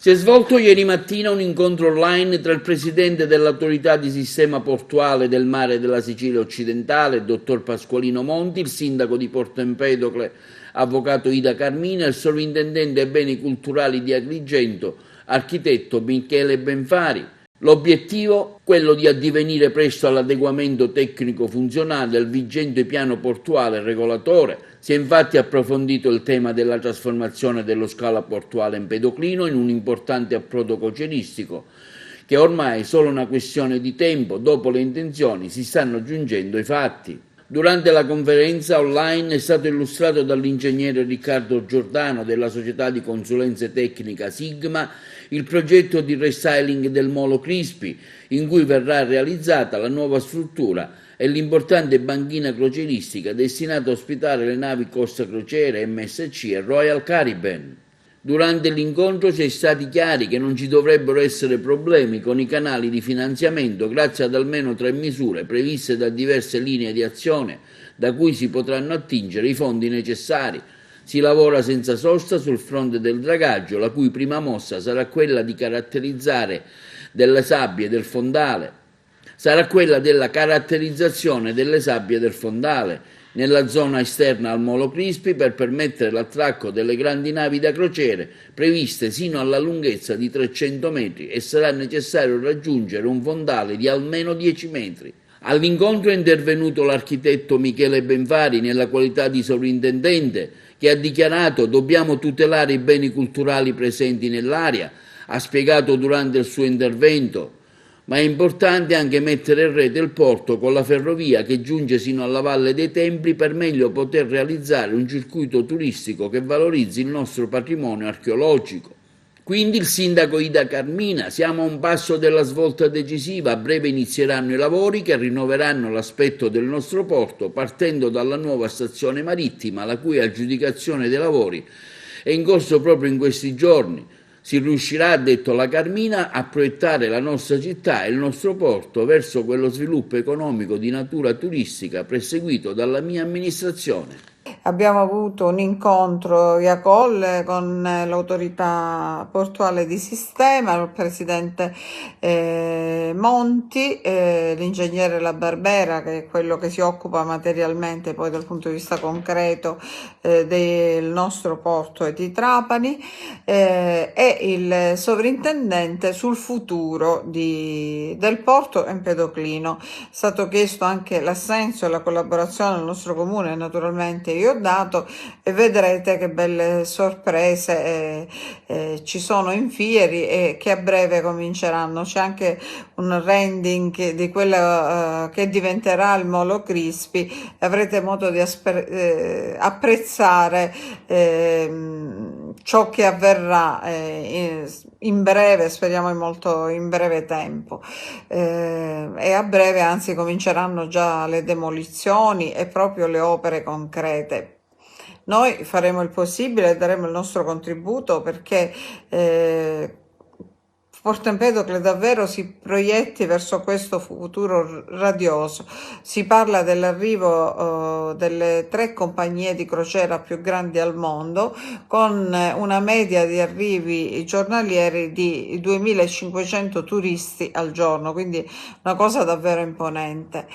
Si è svolto ieri mattina un incontro online tra il presidente dell'autorità di sistema portuale del mare della Sicilia occidentale, dottor Pasqualino Monti, il sindaco di Porto Empedocle, avvocato Ida Carmina, e il sovrintendente ai beni culturali di Agrigento, architetto Michele Benfari. L'obiettivo, quello di addivenire presto all'adeguamento tecnico-funzionale del vigente piano portuale regolatore. Si è infatti approfondito il tema della trasformazione dello scalo portuale Empedoclino in un importante approdo crocieristico, che ormai è solo una questione di tempo. Dopo le intenzioni si stanno giungendo i fatti. Durante la conferenza online è stato illustrato dall'ingegnere Riccardo Giordano della società di consulenze tecnica Sigma il progetto di restyling del Molo Crispi, in cui verrà realizzata la nuova struttura e l'importante banchina crocieristica destinata a ospitare le navi Costa Crociere, MSC e Royal Caribbean. Durante l'incontro si è stati chiari che non ci dovrebbero essere problemi con i canali di finanziamento grazie ad almeno 3 misure previste da diverse linee di azione da cui si potranno attingere i fondi necessari. Si lavora senza sosta sul fronte del dragaggio, la cui prima mossa sarà quella di caratterizzare delle sabbie del fondale. Sarà quella della caratterizzazione delle sabbie del fondale nella zona esterna al Molo Crispi per permettere l'attracco delle grandi navi da crociere previste sino alla lunghezza di 300 metri e sarà necessario raggiungere un fondale di almeno 10 metri. All'incontro è intervenuto l'architetto Michele Benfari nella qualità di sovrintendente, che ha dichiarato: dobbiamo tutelare i beni culturali presenti nell'area. Ha spiegato durante il suo intervento: ma è importante anche mettere in rete il porto con la ferrovia che giunge sino alla Valle dei Templi per meglio poter realizzare un circuito turistico che valorizzi il nostro patrimonio archeologico. Quindi il sindaco Ida Carmina: siamo a un passo della svolta decisiva, a breve inizieranno i lavori che rinnoveranno l'aspetto del nostro porto, partendo dalla nuova stazione marittima, la cui aggiudicazione dei lavori è in corso proprio in questi giorni. Si riuscirà, ha detto la Carmina, a proiettare la nostra città e il nostro porto verso quello sviluppo economico di natura turistica perseguito dalla mia amministrazione. Abbiamo avuto un incontro via call con l'autorità portuale di sistema, il presidente Monti, l'ingegnere La Barbera, che è quello che si occupa materialmente poi dal punto di vista concreto del nostro porto e di Trapani, e il sovrintendente sul futuro del porto Empedoclino. È stato chiesto anche l'assenso e la collaborazione del nostro comune, naturalmente io ho dato, e vedrete che belle sorprese ci sono in fieri e che a breve cominceranno. C'è anche un rending di quello che diventerà il Molo Crispi e avrete modo di apprezzare ciò che avverrà in breve, speriamo in breve tempo, e a breve anzi cominceranno già le demolizioni e proprio le opere concrete. Noi faremo il possibile e daremo il nostro contributo perché Porto Empedocle davvero si proietti verso questo futuro radioso. Si parla dell'arrivo delle 3 compagnie di crociera più grandi al mondo, con una media di arrivi giornalieri di 2500 turisti al giorno, quindi una cosa davvero imponente.